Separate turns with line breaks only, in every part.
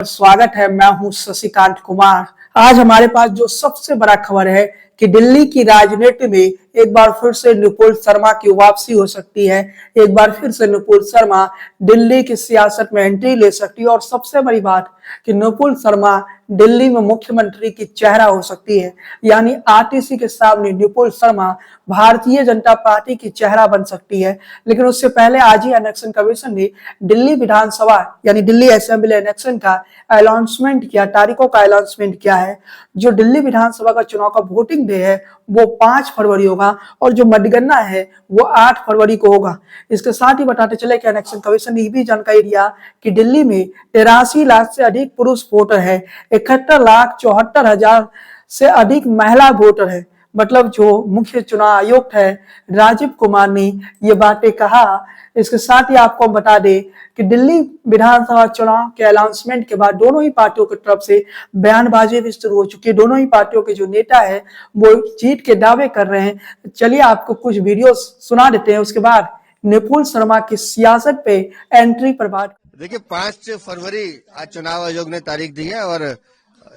स्वागत है। मैं हूं शशिकांत कुमार। आज हमारे पास जो सबसे बड़ा खबर है कि दिल्ली की राजनीति में एक बार फिर से नुपुर शर्मा की वापसी हो सकती है। एक बार फिर से नुपुर शर्मा दिल्ली की सियासत में एंट्री ले सकती है और सबसे बड़ी बात कि नुपुर शर्मा दिल्ली में मुख्यमंत्री की चेहरा हो सकती है। यानी आरटीसी के सामने नुपुर शर्मा भारतीय जनता पार्टी की चेहरा बन सकती है। लेकिन उससे पहले आज ही इलेक्शन कमीशन ने दिल्ली विधानसभा यानी दिल्ली असेंबली इलेक्शन का अनाउंसमेंट किया, तारीखों का अनाउंसमेंट किया है। जो दिल्ली विधानसभा का चुनाव का वोटिंग डे है वो 5 फरवरी होगा और जो मतगणना है वो 8 फरवरी को होगा। इसके साथ ही बताते चले कि इलेक्शन कमीशन ने भी जानकारी दिया कि दिल्ली में 83 लाख से अधिक पुरुष वोटर है, 71,74,000 से अधिक महिला वोटर है। मतलब जो मुख्य चुनाव आयुक्त है राजीव कुमार ने ये बातें कहा। इसके साथ ही आपको बता दें कि दिल्ली विधानसभा चुनाव के अनाउंसमेंट के बाद दोनों ही पार्टियों की तरफ से बयानबाजी भी शुरू हो चुकी है। दोनों ही पार्टियों के जो नेता है वो जीत के दावे कर रहे हैं। चलिए आपको कुछ वीडियो सुना देते हैं, उसके बाद नुपुर शर्मा की सियासत पे एंट्री पर बात।
देखिए 5 फरवरी आज चुनाव आयोग ने तारीख दी है और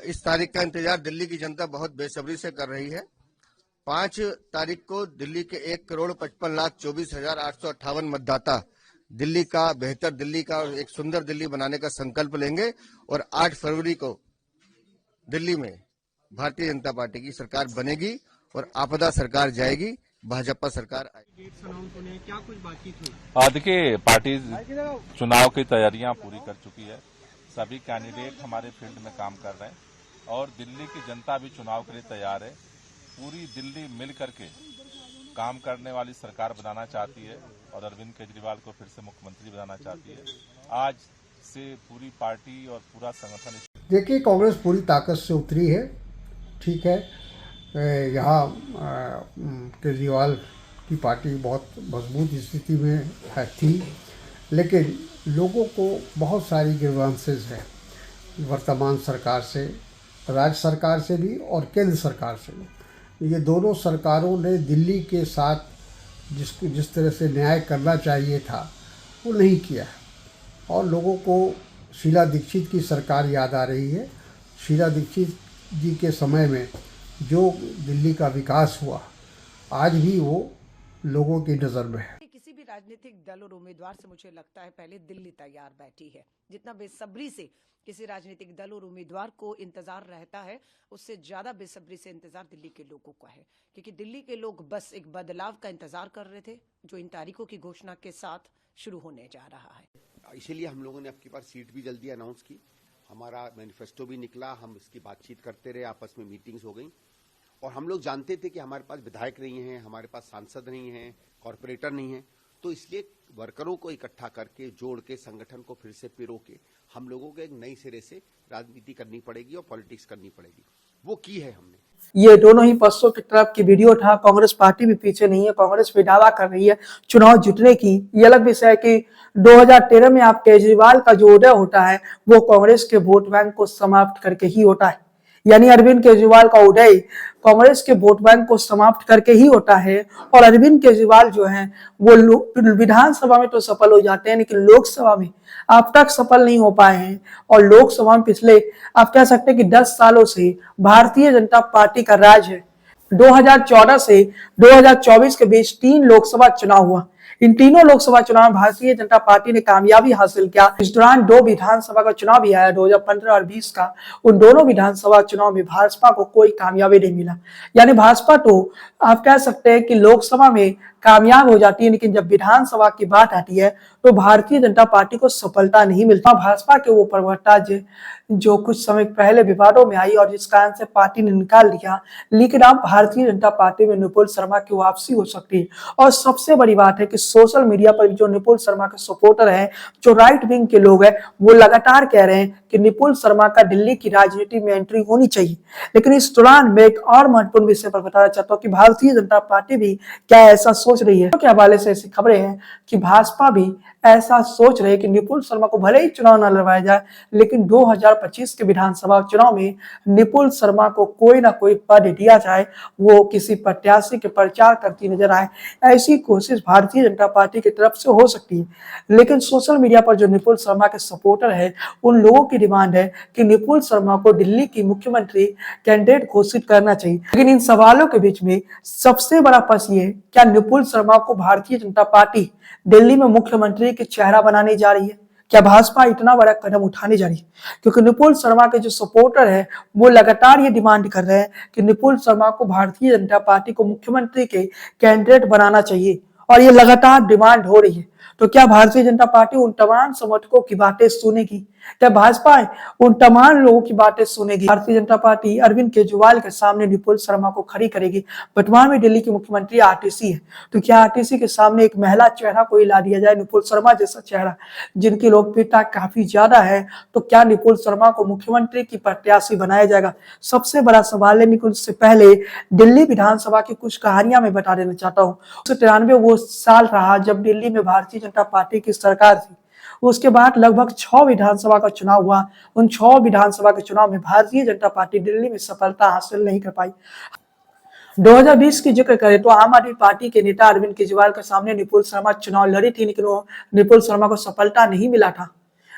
इस तारीख का इंतजार दिल्ली की जनता बहुत बेसब्री से कर रही है। 5 तारीख को दिल्ली के 1,55,24,858 मतदाता दिल्ली का बेहतर दिल्ली का और एक सुंदर दिल्ली बनाने का संकल्प लेंगे और 8 फरवरी को दिल्ली में भारतीय जनता पार्टी की सरकार बनेगी और आपदा सरकार जाएगी, भाजपा सरकार आएगी।
क्या कुछ बातचीत हुई?
देखिए पार्टी चुनाव की तैयारियां पूरी कर चुकी है। सभी कैंडिडेट हमारे फील्ड में काम कर रहे हैं और दिल्ली की जनता भी चुनाव के लिए तैयार है। पूरी दिल्ली मिल करके काम करने वाली सरकार बनाना चाहती है और अरविंद केजरीवाल को फिर से मुख्यमंत्री बनाना चाहती है। आज से पूरी पार्टी और पूरा संगठन।
देखिए कांग्रेस पूरी ताकत से उतरी है, ठीक है। यहाँ केजरीवाल की पार्टी बहुत मजबूत स्थिति में थी, लेकिन लोगों को बहुत सारी ग्रीवांसेस है वर्तमान सरकार से, राज्य सरकार से भी और केंद्र सरकार से भी। ये दोनों सरकारों ने दिल्ली के साथ जिस तरह से न्याय करना चाहिए था वो नहीं किया और लोगों को शीला दीक्षित की सरकार याद आ रही है। शीला दीक्षित जी के समय में जो दिल्ली का विकास हुआ आज भी वो लोगों की नज़र में है।
किसी भी राजनीतिक दल और उम्मीदवार से मुझे लगता है पहले दिल्ली तैयार बैठी है। जितना बेसब्री से किसी राजनीतिक दल और उम्मीदवार को इंतजार रहता है, उससे ज्यादा बेसब्री से इंतजार दिल्ली के लोगों का है, क्योंकि दिल्ली के लोग बस एक बदलाव का इंतजार कर रहे थे जो इन तारीखों की घोषणा के साथ शुरू होने जा रहा है।
इसीलिए हम लोगों ने आपके पास सीट भी जल्दी अनाउंस की, हमारा मैनिफेस्टो भी निकला, हम इसकी बातचीत करते रहे, आपस में मीटिंग्स हो गई और हम लोग जानते थे कि हमारे पास विधायक नहीं है, हमारे पास सांसद नहीं है, कॉरपोरेटर नहीं है, तो इसलिए वर्करों को इकट्ठा करके जोड़ के संगठन को फिर से पिरो के हम लोगों को एक नई सिरे से राजनीति करनी पड़ेगी और पॉलिटिक्स करनी पड़ेगी। वो की है हमने।
ये दोनों ही पक्षों की तरफ की वीडियो था। कांग्रेस पार्टी भी पीछे नहीं है, कांग्रेस भी दावा कर रही है चुनाव जीतने की। ये अलग विषय है कि 2013 में आप केजरीवाल का जो उदय होता है वो कांग्रेस के वोट बैंक को समाप्त करके ही होता है। यानी अरविंद केजरीवाल का उदय कांग्रेस के वोट बैंक को समाप्त करके ही होता है और अरविंद केजरीवाल जो है वो विधानसभा में तो सफल हो जाते हैं, लेकिन लोकसभा में अब तक सफल नहीं हो पाए हैं। और लोकसभा में पिछले आप कह सकते हैं कि 10 सालों से भारतीय जनता पार्टी का राज है। 2014 से 2024 के बीच 3 लोकसभा चुनाव हुआ। इन तीनों लोकसभा चुनाव में भारतीय जनता पार्टी ने कामयाबी हासिल किया। इस दौरान 2 विधानसभा का चुनाव भी आया 2015 और 20 का। उन दोनों विधानसभा चुनाव में भाजपा को कोई कामयाबी नहीं मिला। यानी भाजपा तो आप कह सकते हैं कि लोकसभा में कामयाब हो जाती है, लेकिन जब विधानसभा की बात आती है तो भारतीय जनता पार्टी को सफलता नहीं मिलता। भाजपा के वो प्रवक्ता जो कुछ समय पहले विवादों में आई और जिस कारण से पार्टी ने निकाल दिया, लेकिन अब भारतीय जनता पार्टी में नुपुर शर्मा की वापसी हो सकती है। और सबसे बड़ी बात है कि सोशल मीडिया पर जो नुपुर शर्मा के सपोर्टर हैं, जो राइट विंग के लोग हैं, वो लगातार कह रहे हैं कि नुपुर शर्मा का दिल्ली की राजनीति में एंट्री होनी चाहिए। लेकिन इस दौरान मैं एक और महत्वपूर्ण विषय पर बताना चाहता हूँ कि भारतीय जनता पार्टी भी क्या ऐसा सोच रही है। के हवाले से ऐसी खबरें हैं कि भाजपा भी ऐसा सोच रहे कि निपुण शर्मा को भले ही चुनाव न लड़वाया जाए, लेकिन 2025 के विधानसभा चुनाव में निपुण शर्मा को कोई ना कोई पद दिया जाए, वो किसी प्रत्याशी के प्रचार करती नजर आए। ऐसी कोशिश भारतीय जनता पार्टी की तरफ से हो सकती है, लेकिन सोशल मीडिया पर जो निपुण शर्मा के सपोर्टर है, उन लोगों की डिमांड है कि निपुण शर्मा को दिल्ली की मुख्यमंत्री कैंडिडेट घोषित करना चाहिए। लेकिन इन सवालों के बीच में सबसे बड़ा प्रश्न ये, क्या निपुण शर्मा को भारतीय जनता पार्टी दिल्ली में मुख्यमंत्री के चेहरा बनाने जा रही है? क्या भाजपा इतना बड़ा कदम उठाने जा रही है? क्योंकि निपुण शर्मा के जो सपोर्टर है, वो लगातार ये डिमांड कर रहे हैं कि निपुण शर्मा को भारतीय जनता पार्टी को मुख्यमंत्री के कैंडिडेट बनाना चाहिए, और ये लगातार डिमांड हो रही है। तो क्या भारतीय जनता पार्टी उन तमाम समर्थकों की बातें सुनेगी? क्या भाजपा उन तमाम लोगों की बातें सुनेगी? भारतीय जनता पार्टी अरविंद केजरीवाल के सामने निपुण शर्मा को खड़ी करेगी। वर्तमान में दिल्ली की मुख्यमंत्री आरटीसी है, तो क्या आरटीसी के सामने एक महिला चेहरा कोई ला दिया जाए, निपुण शर्मा जैसा चेहरा जिनकी लोकप्रियता काफी ज्यादा है, तो क्या निपुण शर्मा को मुख्यमंत्री की प्रत्याशी बनाया जाएगा? सबसे बड़ा सवाल है। लेकिन उससे पहले दिल्ली विधानसभा की कुछ कहानियां मैं बता देना चाहता हूँ। 1993 वो साल रहा जब दिल्ली में भारतीय जनता पार्टी की सरकार थी। उसके बाद लगभग 6 विधानसभा का चुनाव हुआ। उन 6 विधानसभा के चुनाव में भारतीय जनता पार्टी दिल्ली में सफलता हासिल नहीं कर पाई। 2020 की जिक्र करें तो आम आदमी पार्टी के नेता अरविंद केजरीवाल के सामने निपुण शर्मा चुनाव लड़ी थी, लेकिन वो निपुण शर्मा को सफलता नहीं मिला था।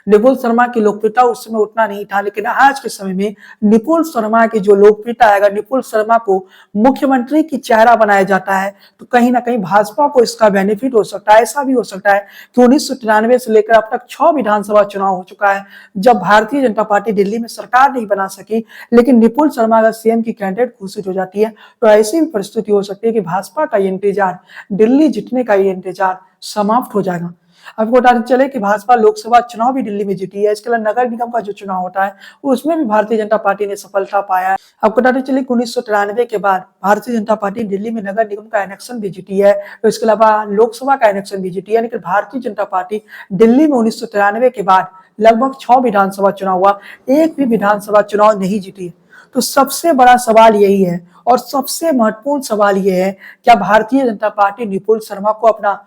निपुण शर्मा की लोकप्रियता उस समय उतना नहीं था, लेकिन आज के समय में निपुण शर्मा की जो लोकप्रियता है, अगर निपुण शर्मा को मुख्यमंत्री की चेहरा बनाया जाता है, तो कहीं ना कहीं भाजपा को इसका बेनिफिट हो सकता है। ऐसा भी हो सकता है कि 1993 से लेकर अब तक 6 विधानसभा चुनाव हो चुका है जब भारतीय जनता पार्टी दिल्ली में सरकार नहीं बना सकी, लेकिन निपुण शर्मा अगर सीएम की कैंडिडेट घोषित हो जाती है, तो ऐसी भी परिस्थिति हो सकती है कि भाजपा का ये इंतजार, दिल्ली जीतने का ये इंतजार समाप्त हो जाएगा। आपको बताते चले कि भाजपा लोकसभा चुनाव भी दिल्ली में जीती है। इसके अलावा नगर निगम का जो चुनाव होता है, उसमें भी भारतीय जनता पार्टी ने सफलता पाया है। आपको बताते चले कि 1993 के बाद भारतीय जनता पार्टी दिल्ली में नगर निगम का इलेक्शन भी जीती है, तो इसके अलावा लोकसभा का इलेक्शन भी जीती है। लेकिन भारतीय जनता पार्टी दिल्ली में 1993 के बाद लगभग 6 विधानसभा चुनाव हुआ, एक भी विधानसभा चुनाव नहीं जीती है। तो सबसे बड़ा सवाल यही है, और सबसे महत्वपूर्ण सवाल यह है, क्या भारतीय जनता पार्टी निपुण शर्मा को अपना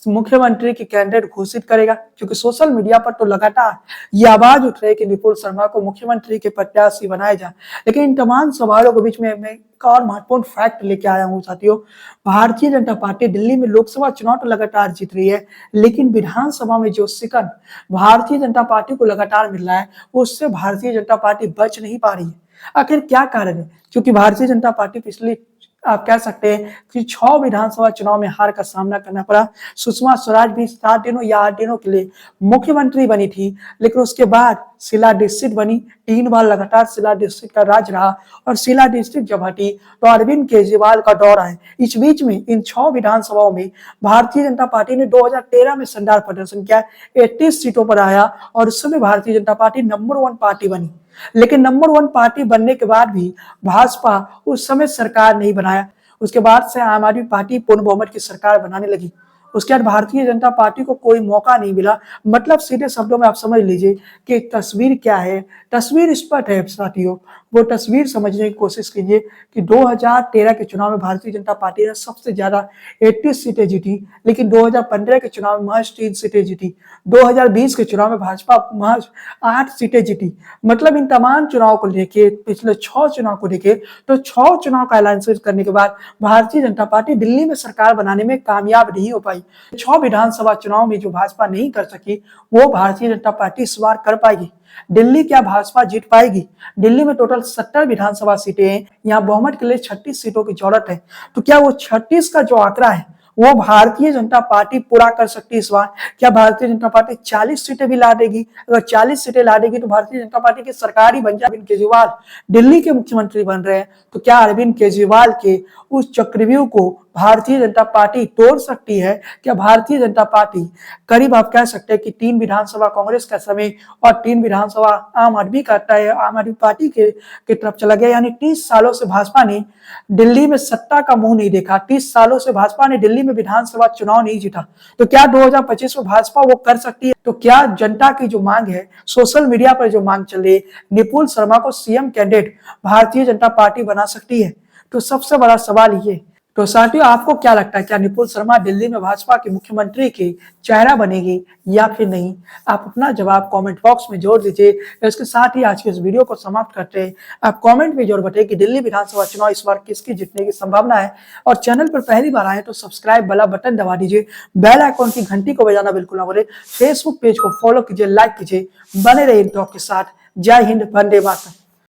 मुख्यमंत्री की कैंडिडेट घोषित करेगा? क्योंकि सोशल मीडिया पर तो लगातार ये आवाज उठ रही है कि निपुण शर्मा को मुख्यमंत्री के प्रत्याशी बनाया जाए। लेकिन इन तमाम सवालों के बीच में मैं एक और महत्वपूर्ण फैक्ट लेके आया हूँ साथियों। भारतीय जनता पार्टी दिल्ली में लोकसभा चुनाव तो लगातार जीत रही है, लेकिन विधानसभा में जो शिकन भारतीय जनता पार्टी को लगातार मिल रहा है, उससे भारतीय जनता पार्टी बच नहीं पा रही है। आखिर क्या कारण है? क्योंकि भारतीय जनता पार्टी पिछली, आप कह सकते हैं कि 6 विधानसभा चुनाव में हार का सामना करना पड़ा। सुषमा स्वराज भी 7 दिनों या 8 दिनों के लिए मुख्यमंत्री बनी थी, लेकिन उसके बाद शीला दीक्षित बनी। 3 बार लगातार शीला दीक्षित का राज रहा, और शीला दीक्षित जब हटी तो अरविंद केजरीवाल का दौर आया। इस बीच में इन 6 विधानसभाओं में भारतीय जनता पार्टी ने 2013 में शानदार प्रदर्शन किया, 31 सीटों पर आया, और उस समय Bharatiya Janata party number 1 party बनी। लेकिन नंबर 1 पार्टी बनने के बाद भी भाजपा उस समय सरकार नहीं बनाया। उसके बाद से आम आदमी पार्टी पूर्ण बहुमत की सरकार बनाने लगी। उसके बाद भारतीय जनता पार्टी को कोई मौका नहीं मिला। मतलब सीधे शब्दों में आप समझ लीजिए कि तस्वीर क्या है। तस्वीर स्पष्ट है साथियों, वो तस्वीर समझने की कोशिश कीजिए कि 2013 के चुनाव में भारतीय जनता पार्टी ने सबसे ज्यादा 31 सीटें जीती, लेकिन 2015 के चुनाव में महज 3 सीटें जीती। 2020 के चुनाव में भाजपा महज 8 सीटें जीती। मतलब इन तमाम चुनाव को लेके, पिछले 6 चुनाव को देखे, तो 6 चुनाव का एलायंस करने के बाद भारतीय जनता पार्टी दिल्ली में सरकार बनाने में कामयाब नहीं हो पाई। 6 विधानसभा चुनाव में जो भाजपा नहीं कर सकी, वो भारतीय जनता पार्टी इस बार कर पाएगी। दिल्ली क्या भाजपा जीत पाएगी? दिल्ली में टोटल 70 विधानसभा सीटें हैं, यहाँ बहुमत के लिए 36 सीटों की जरूरत है। तो क्या वो 36 का जो आंकड़ा है, वो भारतीय जनता पार्टी पूरा कर सकती है इस बार? क्या भारतीय जनता पार्टी 40 सीटें भी ला देगी? अगर 40 सीटें ला देगी तो भारतीय जनता पार्टी की सरकार ही बन जाए। अरविंद केजरीवाल दिल्ली के मुख्यमंत्री बन रहे हैं, तो क्या अरविंद केजरीवाल के उस चक्रव्यूह को भारतीय जनता पार्टी तोड़ सकती है? क्या भारतीय जनता पार्टी करीब, आप कह सकते हैं कि 3 विधानसभा कांग्रेस का समय और 3 विधानसभा आम आदमी करता है, आम आदमी पार्टी के तरफ चला गया। यानी 30 सालों से भाजपा ने दिल्ली में सत्ता का मुंह नहीं देखा। 30 सालों से भाजपा ने दिल्ली में विधानसभा चुनाव नहीं जीता। तो क्या 2025 में भाजपा वो कर सकती है? तो क्या जनता की जो मांग है, सोशल मीडिया पर जो मांग चल रही है, निपुण शर्मा को CM candidate Bharatiya Janata party बना सकती है? तो सबसे बड़ा सवाल ये, तो साथियों, आपको क्या लगता है, क्या निपुण शर्मा दिल्ली में भाजपा के मुख्यमंत्री की चेहरा बनेगी या फिर नहीं? आप अपना जवाब कमेंट बॉक्स में जोड़ दीजिए। इसके साथ ही आज के इस वीडियो को समाप्त करते हैं। आप कमेंट में जरूर बताइए कि दिल्ली विधानसभा चुनाव इस बार किसकी जीतने की संभावना है, और चैनल पर पहली बार आए तो सब्सक्राइब वाला बटन दबा दीजिए, बेल आइकॉन की घंटी को बजाना बिल्कुल ना भूलें, फेसबुक पेज को फॉलो कीजिए, लाइक कीजिए। बने रहिए इन टॉक के साथ। जय हिंद, वंदे मातरम।